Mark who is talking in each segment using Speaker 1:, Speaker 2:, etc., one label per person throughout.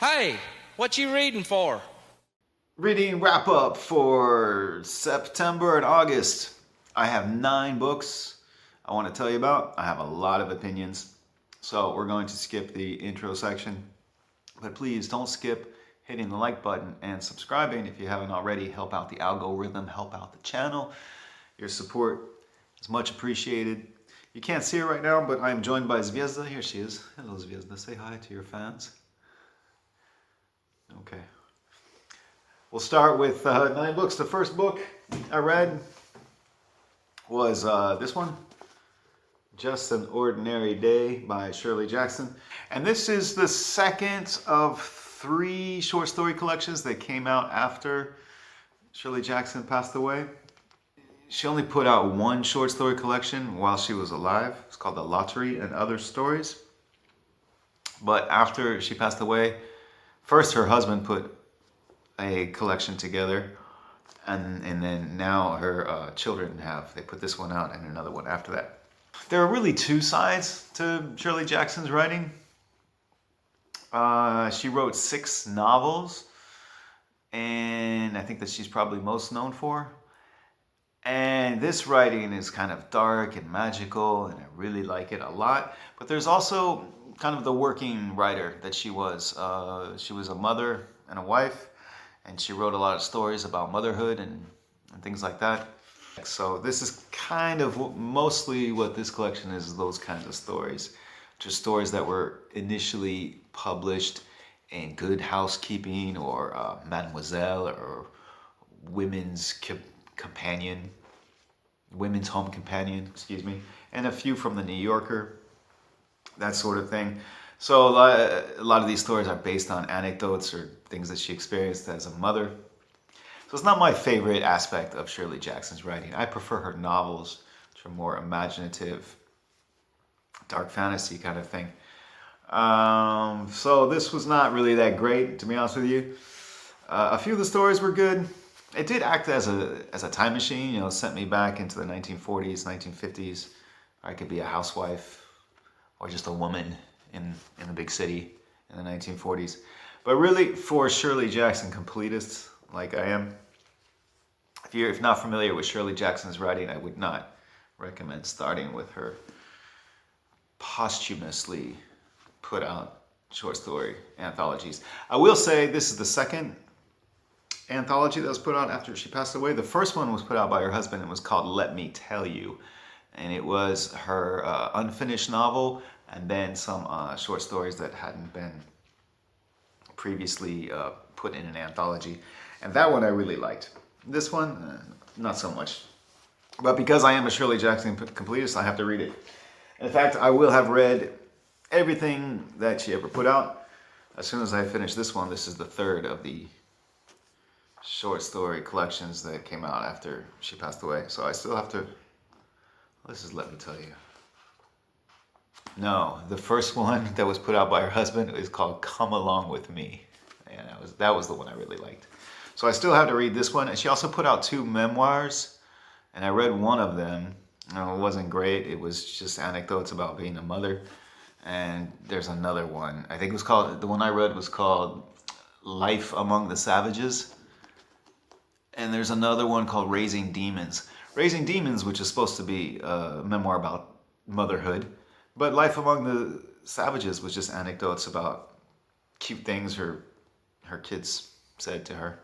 Speaker 1: Hey, what you reading for?
Speaker 2: Reading wrap up for September and August. I have 9 books I want to tell you about. I have a lot of opinions, so we're going to skip the intro section. But please don't skip hitting the like button and subscribing if you haven't already. Help out the algorithm, help out the channel. Your support is much appreciated. You can't see her right now, but I am joined by Zvezda. Here she is. Hello, Zvezda. Say hi to your fans. Okay. We'll start with 9 books. The first book I read was this one, Just an Ordinary Day by Shirley Jackson. And this is the second of 3 short story collections that came out after Shirley Jackson passed away. She only put out 1 short story collection while she was alive. It's called The Lottery and Other Stories. But after she passed away, first her husband put a collection together, and then now her children they put this one out and another one after that. There are really 2 sides to Shirley Jackson's writing. She wrote 6 novels, and I think that she's probably most known for. And this writing is kind of dark and magical, and I really like it a lot. But there's also kind of the working writer that she was. She was a mother and a wife, and she wrote a lot of stories about motherhood and things like that. So this is kind of mostly what this collection is, those kinds of stories. Just stories that were initially published in Good Housekeeping or Mademoiselle or Women's Companion, Women's Home Companion, excuse me, and a few from the New Yorker, that sort of thing. So a lot of these stories are based on anecdotes or things that she experienced as a mother. So it's not my favorite aspect of Shirley Jackson's writing. I prefer her novels, which are more imaginative, dark fantasy kind of thing. So this was not really that great, to be honest with you. A few of the stories were good. It did act as a time machine, you know, sent me back into the 1940s, 1950s. I could be a housewife or just a woman in the big city in the 1940s. But really, for Shirley Jackson completists like I am, if you're not familiar with Shirley Jackson's writing, I would not recommend starting with her posthumously put out short story anthologies. I will say this is the second anthology that was put out after she passed away. The first one was put out by her husband and was called Let Me Tell You. And it was her unfinished novel and then some short stories that hadn't been previously put in an anthology. And that one I really liked. This one, not so much. But because I am a Shirley Jackson completist, I have to read it. In fact, I will have read everything that she ever put out. As soon as I finish this one, this is the 3rd of the short story collections that came out after she passed away. So I still have to, this is Let Me Tell You. No, the first one that was put out by her husband is called Come Along With Me. And that was the one I really liked. So I still have to read this one. And she also put out 2 memoirs, and I read one of them. It wasn't great. It was just anecdotes about being a mother. And there's another one. I think it was called, the one I read was called Life Among the Savages. And there's another one called Raising Demons. Raising Demons, which is supposed to be a memoir about motherhood. But Life Among the Savages was just anecdotes about cute things her kids said to her.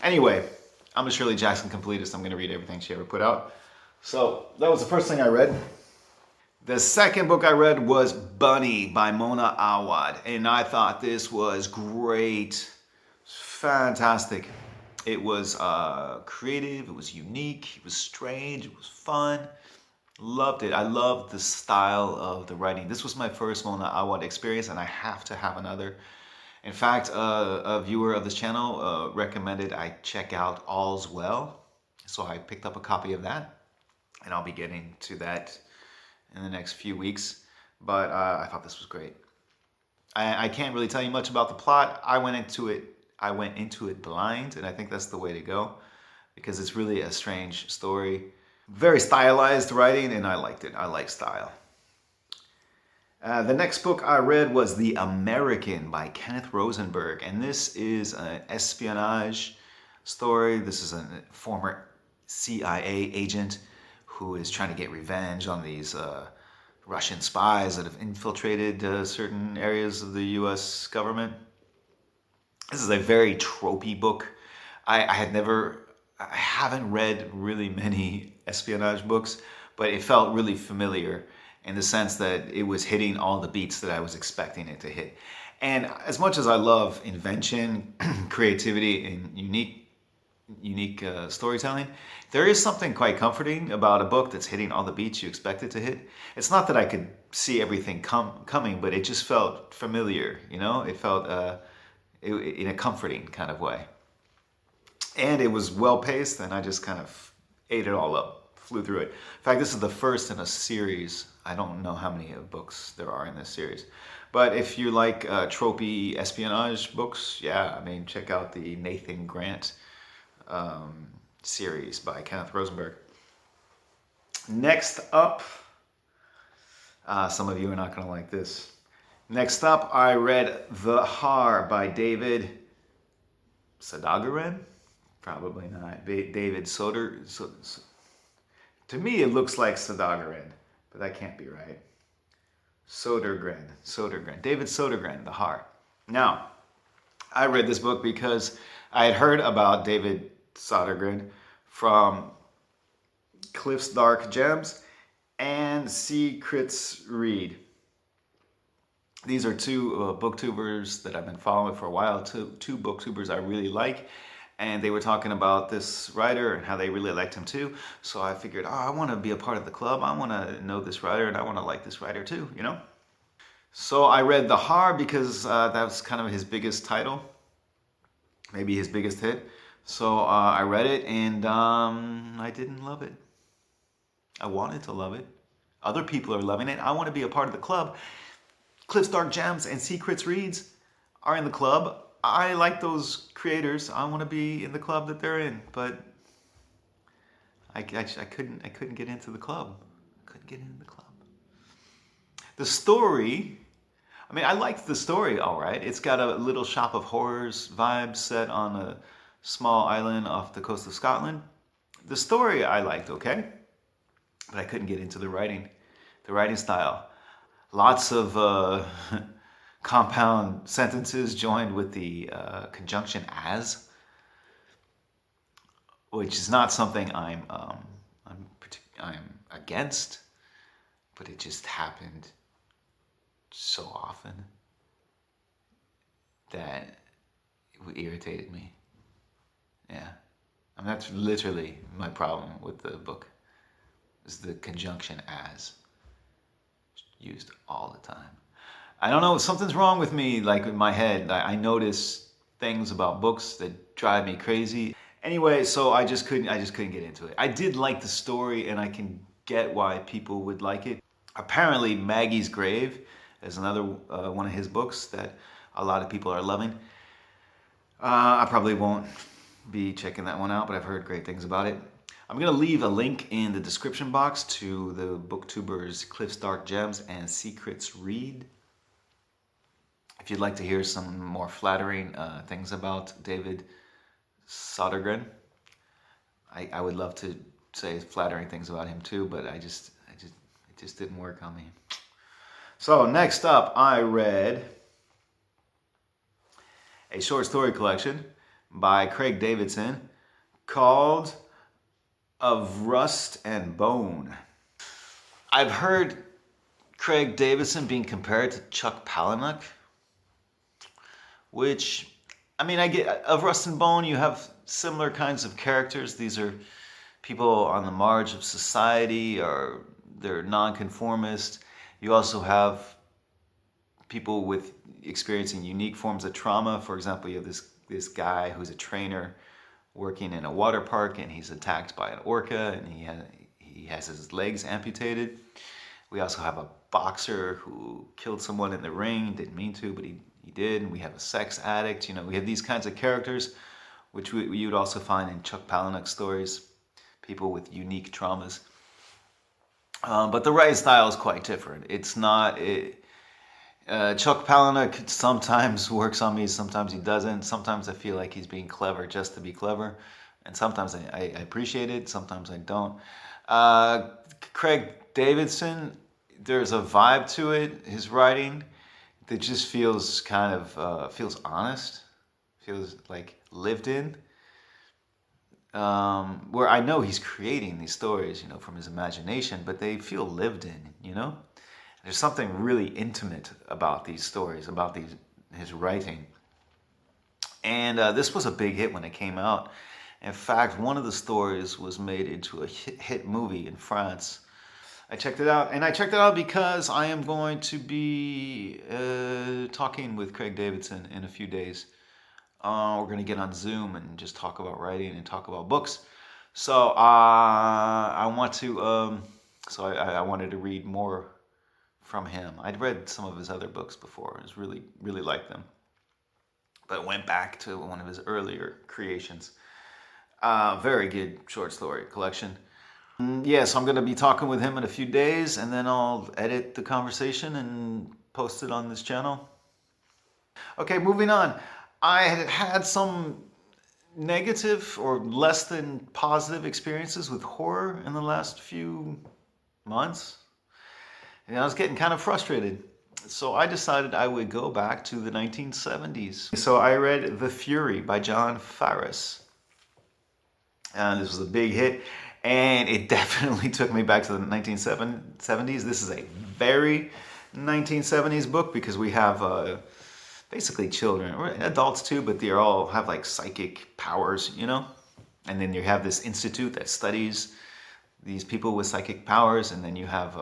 Speaker 2: Anyway, I'm a Shirley Jackson completist. I'm going to read everything she ever put out. So that was the first thing I read. The second book I read was Bunny by Mona Awad. And I thought this was great. Fantastic. It was creative, it was unique, it was strange, it was fun. Loved it. I loved the style of the writing. This was my first Mona Awad experience, and I have to have another. In fact, a viewer of this channel recommended I check out All's Well. So I picked up a copy of that, and I'll be getting to that in the next few weeks. But I thought this was great. I can't really tell you much about the plot. I went into it blind, and I think that's the way to go, because it's really a strange story. Very stylized writing, and I liked it. I like style. The next book I read was The American by Kenneth Rosenberg, and this is an espionage story. This is a former CIA agent who is trying to get revenge on these Russian spies that have infiltrated certain areas of the U.S. government. This is a very tropey book. I haven't read really many espionage books, but it felt really familiar in the sense that it was hitting all the beats that I was expecting it to hit. And as much as I love invention, creativity, and unique storytelling, there is something quite comforting about a book that's hitting all the beats you expect it to hit. It's not that I could see everything coming, but it just felt familiar, you know? It felt in a comforting kind of way. And it was well-paced, and I just kind of ate it all up, flew through it. In fact, this is the first in a series. I don't know how many books there are in this series. But if you like tropey espionage books, yeah, I mean, check out the Nathan Grant series by Kenneth Rosenberg. Next up, some of you are not going to like this. Next up, I read The Har by David Sodagaran. Probably not. David Soder. To me, it looks like Sodagaran, but that can't be right. Sodergren. David Sodergren, The Har. Now, I read this book because I had heard about David Sodergren from Cliff's Dark Gems and Secrets Read. These are two booktubers that I've been following for a while, two booktubers I really like. And they were talking about this writer and how they really liked him too. So I figured, I want to be a part of the club. I want to know this writer and I want to like this writer too, you know? So I read The Har because that was kind of his biggest title, maybe his biggest hit. So I read it and I didn't love it. I wanted to love it. Other people are loving it. I want to be a part of the club. Cliff's Dark Gems and Secrets Reads are in the club. I like those creators. I want to be in the club that they're in, but I couldn't get into the club. The story, I mean, I liked the story all right. It's got a little shop of horrors vibe set on a small island off the coast of Scotland. The story I liked, okay, but I couldn't get into the writing style. Lots of compound sentences joined with the conjunction as, which is not something I'm against, but it just happened so often that it irritated me. Yeah, I mean, that's literally my problem with the book, is the conjunction as used all the time. I don't know, something's wrong with me, like in my head. I notice things about books that drive me crazy. Anyway, so I just couldn't get into it. I did like the story, and I can get why people would like it. Apparently, Maggie's Grave is another one of his books that a lot of people are loving. I probably won't be checking that one out, but I've heard great things about it. I'm going to leave a link in the description box to the booktubers Cliff's Dark Gems and Secrets Read. If you'd like to hear some more flattering things about David Sodergren, I would love to say flattering things about him too, but it just didn't work on me. So next up, I read a short story collection by Craig Davidson called Of Rust and Bone. I've heard Craig Davidson being compared to Chuck Palahniuk, which, I mean, I get. Of Rust and Bone, you have similar kinds of characters. These are people on the marge of society, or they're nonconformist. You also have people with experiencing unique forms of trauma. For example, you have this guy who's a trainer working in a water park, and he's attacked by an orca, and he has his legs amputated. We also have a boxer who killed someone in the ring, didn't mean to, but he did. And we have a sex addict. You know, we have these kinds of characters, which you would also find in Chuck Palahniuk stories, people with unique traumas. But the writing style is quite different. It's not Chuck Palahniuk sometimes works on me, sometimes he doesn't. Sometimes I feel like he's being clever just to be clever, and sometimes I appreciate it, sometimes I don't. Craig Davidson, there's a vibe to it, his writing, that just feels kind of feels honest, feels like lived in. Where I know he's creating these stories, from his imagination, but they feel lived in. There's something really intimate about these stories, about his writing. And this was a big hit when it came out. In fact, one of the stories was made into a hit movie in France. I checked it out, and I checked it out because I am going to be talking with Craig Davidson in a few days. We're going to get on Zoom and just talk about writing and talk about books. So I want to, I wanted to read more from him. I'd read some of his other books before. I was really liked them. But went back to one of his earlier creations. Very good short story collection. Yeah, so I'm going to be talking with him in a few days, and then I'll edit the conversation and post it on this channel. Okay, moving on. I had some negative or less than positive experiences with horror in the last few months. And I was getting kind of frustrated. So I decided I would go back to the 1970s. So I read The Fury by John Farris. And this was a big hit. And it definitely took me back to the 1970s. This is a very 1970s book because we have basically children, or adults too, but they all have like psychic powers, And then you have this institute that studies these people with psychic powers, and then you have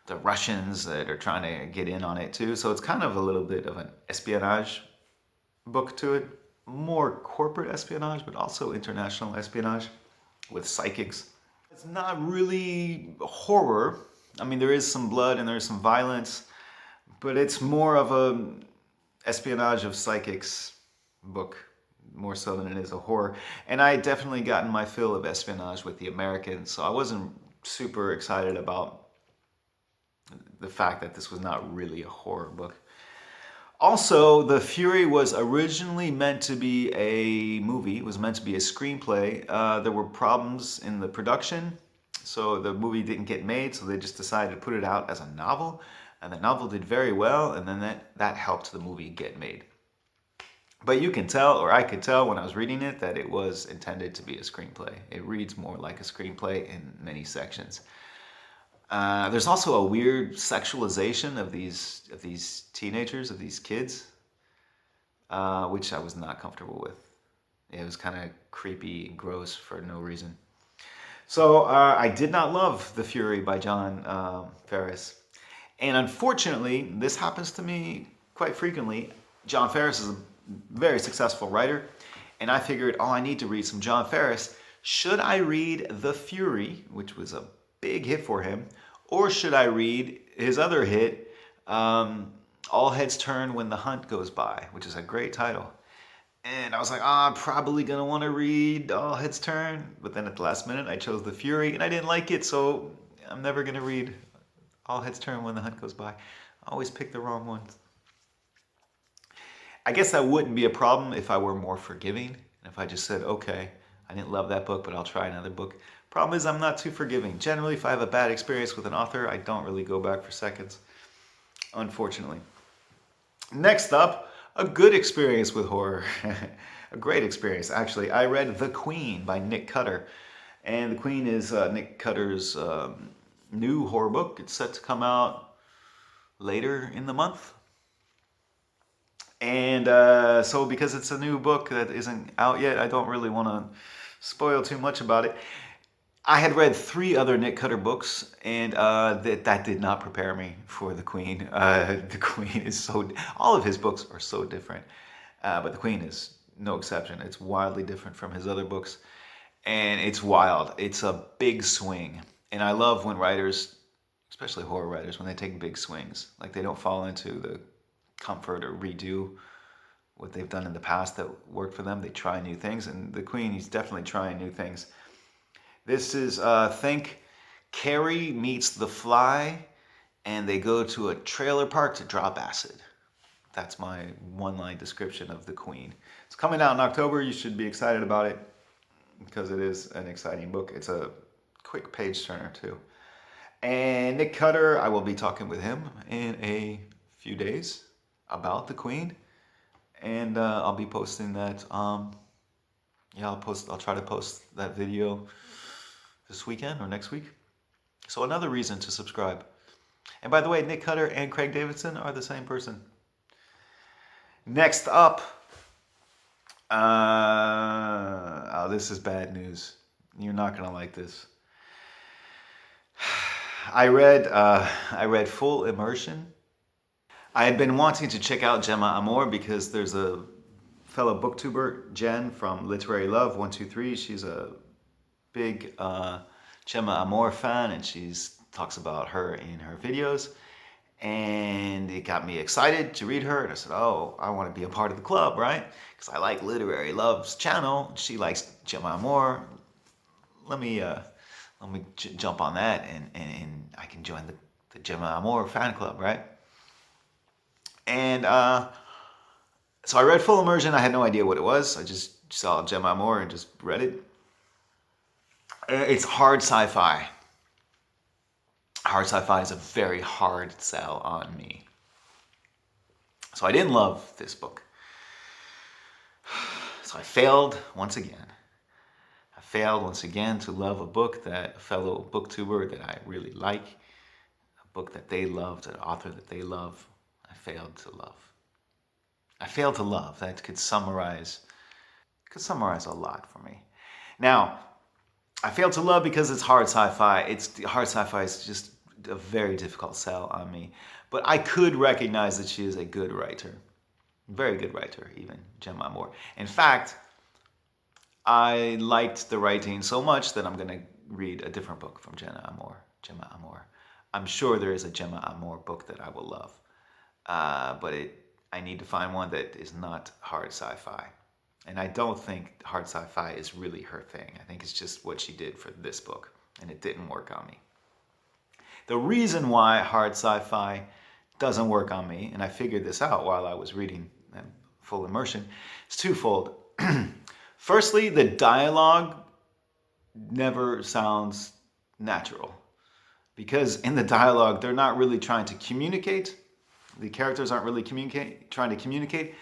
Speaker 2: the Russians that are trying to get in on it too. So it's kind of a little bit of an espionage book to it. More corporate espionage, but also international espionage with psychics. It's not really horror. I mean, there is some blood and there's some violence, but it's more of a espionage of psychics book, more so than it is a horror. And I had definitely gotten my fill of espionage with the Americans, so I wasn't super excited about the fact that this was not really a horror book. Also, The Fury was originally meant to be a movie. It was meant to be a screenplay. There were problems in the production, so the movie didn't get made, so they just decided to put it out as a novel. And the novel did very well, and then that helped the movie get made. But you can tell, or I could tell when I was reading it, that it was intended to be a screenplay. It reads more like a screenplay in many sections. There's also a weird sexualization of these teenagers, of these kids, which I was not comfortable with. It was kind of creepy and gross for no reason. So I did not love The Fury by John Farris. And unfortunately, this happens to me quite frequently. John Farris is a very successful writer, and I figured, I need to read some John Farris. Should I read The Fury, which was a big hit for him, or should I read his other hit, All Heads Turn When the Hunt Goes By, which is a great title. And I was like, I'm probably going to want to read All Heads Turn, but then at the last minute I chose The Fury, and I didn't like it, so I'm never going to read All Heads Turn When the Hunt Goes By. I always pick the wrong ones. I guess that wouldn't be a problem if I were more forgiving, and if I just said, okay, I didn't love that book, but I'll try another book. Problem is, I'm not too forgiving. Generally, if I have a bad experience with an author, I don't really go back for seconds, unfortunately. Next up, a good experience with horror. A great experience, actually. I read The Queen by Nick Cutter. And The Queen is Nick Cutter's new horror book. It's set to come out later in the month. And so because it's a new book that isn't out yet, I don't really want to spoil too much about it. I had read 3 other Nick Cutter books, and that did not prepare me for The Queen. The Queen is all of his books are so different, but The Queen is no exception. It's wildly different from his other books, and it's wild. It's a big swing, and I love when writers, especially horror writers, when they take big swings. Like, they don't fall into the comfort or redo what they've done in the past that worked for them. They try new things, and The Queen, he's definitely trying new things. This is, think Carrie meets The Fly and they go to a trailer park to drop acid. That's my one-line description of The Queen. It's coming out in October. You should be excited about it because it is an exciting book. It's a quick page turner too. And Nick Cutter, I will be talking with him in a few days about The Queen, and I'll be posting that. I'll try to post that video this weekend or next week. So another reason to subscribe. And by the way, Nick Cutter and Craig Davidson are the same person. Next up, this is bad news. You're not gonna like this. I read Full Immersion. I had been wanting to check out Gemma Amor because there's a fellow booktuber, Jen from Literary Love 123. She's a big Gemma Amor fan, and she talks about her in her videos. And it got me excited to read her, and I said, oh, I want to be a part of the club, right? Because I like Literary Love's channel. She likes Gemma Amor. Let me jump on that, and I can join the Gemma Amor fan club, right? And so I read Full Immersion. I had no idea what it was. I just saw Gemma Amor and just read it. It's hard sci-fi. Hard sci-fi is a very hard sell on me. So I didn't love this book. So I failed once again. I failed once again to love a book that a fellow booktuber that I really like, a book that they loved, an author that they love, I failed to love. I failed to love. That could summarize a lot for me. Now, I failed to love because it's hard sci-fi. Hard sci-fi is just a very difficult sell on me. But I could recognize that she is a good writer. Very good writer, even, Gemma Amor. In fact, I liked the writing so much that I'm going to read a different book from Gemma Amor. I'm sure there is a Gemma Amor book that I will love. But I need to find one that is not hard sci-fi. And I don't think hard sci-fi is really her thing. I think it's just what she did for this book, and it didn't work on me. The reason why hard sci-fi doesn't work on me, and I figured this out while I was reading Full Immersion, is twofold. Firstly, the dialogue never sounds natural. Because in the dialogue, they're not really trying to communicate. The characters aren't really trying to communicate.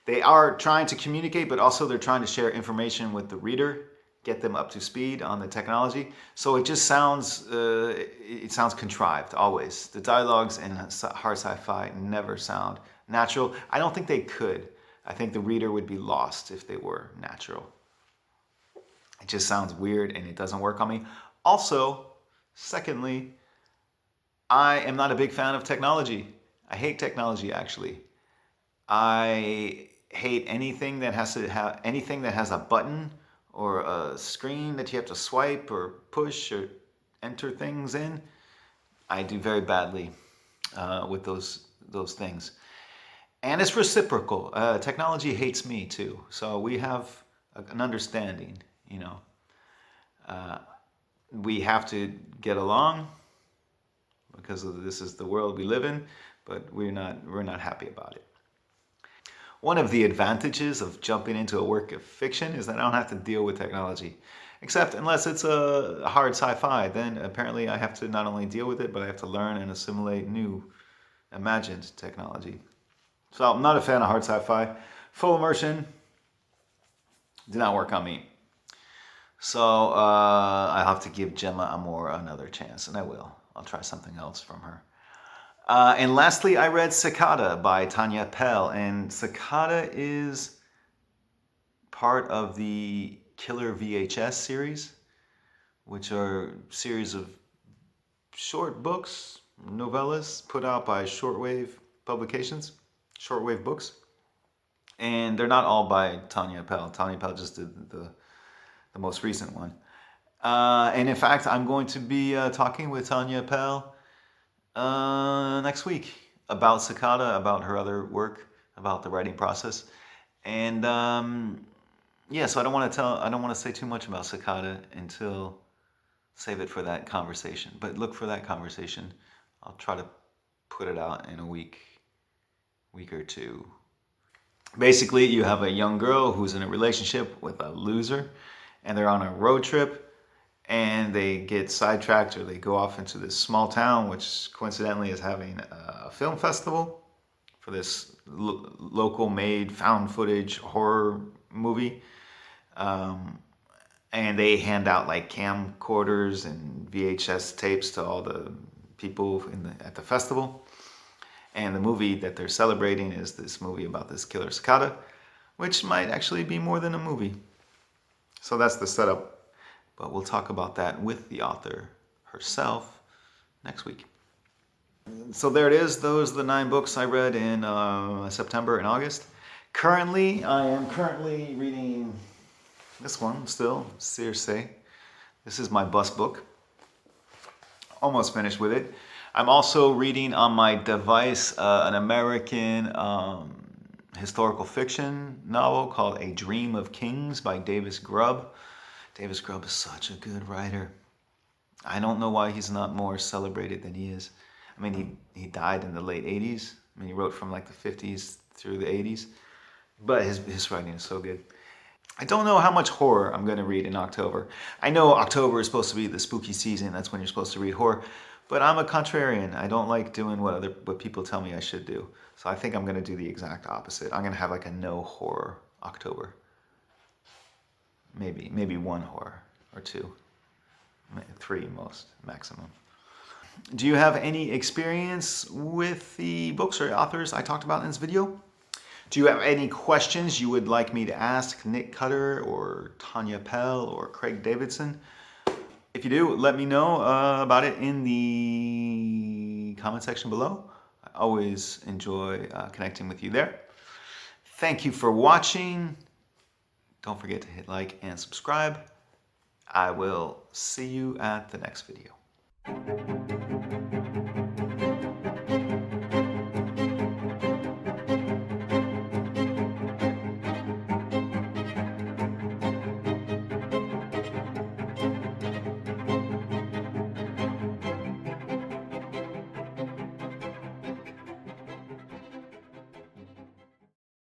Speaker 2: They are trying to communicate, but also they're trying to share information with the reader, get them up to speed on the technology. So it just sounds, it sounds contrived, always. The dialogues in hard sci-fi never sound natural. I don't think they could. I think the reader would be lost if they were natural. It just sounds weird and it doesn't work on me. Also, secondly, I am not a big fan of technology. I hate technology, actually. I hate anything that has a button or a screen that you have to swipe or push or enter things in. I do very badly with those things. And it's reciprocal. Technology hates me too. So we have an understanding, you know. We have to get along because this is the world we live in, but we're not happy about it. One of the advantages of jumping into a work of fiction is that I don't have to deal with technology. Except unless it's a hard sci-fi, then apparently I have to not only deal with it, but I have to learn and assimilate new imagined technology. So I'm not a fan of hard sci-fi. Full Immersion did not work on me. So I have to give Gemma Amor another chance, and I will. I'll try something else from her. And lastly, I read Cicada by Tanya Pell, and Cicada is part of the Killer VHS series, which are a series of short books, novellas, put out by Shortwave Publications, Shortwave Books. And they're not all by Tanya Pell. Tanya Pell just did the most recent one. And in fact, I'm going to be talking with Tanya Pell next week about Cicada, about her other work, about the writing process. And yeah, so I don't want to say too much about Cicada until save it for that conversation. But look for that conversation. I'll try to put it out in a week or two. Basically, you have a young girl who's in a relationship with a loser, and they're on a road trip, and they get sidetracked, or they go off into this small town, which coincidentally is having a film festival for this local made found footage horror movie. And they hand out like camcorders and VHS tapes to all the people at the festival. And the movie that they're celebrating is this movie about this killer cicada, which might actually be more than a movie. So that's the setup. But we'll talk about that with the author herself next week. So there it is. Those are the 9 books I read in September and August. I am currently reading this one still, Circe. This is my bus book. Almost finished with it. I'm also reading on my device an American historical fiction novel called A Dream of Kings by Davis Grubb. Davis Grubb is such a good writer. I don't know why he's not more celebrated than he is. I mean, he died in the late 80s. I mean, he wrote from like the 50s through the 80s. But his writing is so good. I don't know how much horror I'm going to read in October. I know October is supposed to be the spooky season. That's when you're supposed to read horror. But I'm a contrarian. I don't like doing what people tell me I should do. So I think I'm going to do the exact opposite. I'm going to have like a no horror October. Maybe 1 horror or 2. 3 most, maximum. Do you have any experience with the books or authors I talked about in this video? Do you have any questions you would like me to ask Nick Cutter or Tanya Pell or Craig Davidson? If you do, let me know about it in the comment section below. I always enjoy connecting with you there. Thank you for watching. Don't forget to hit like and subscribe. I will see you at the next video.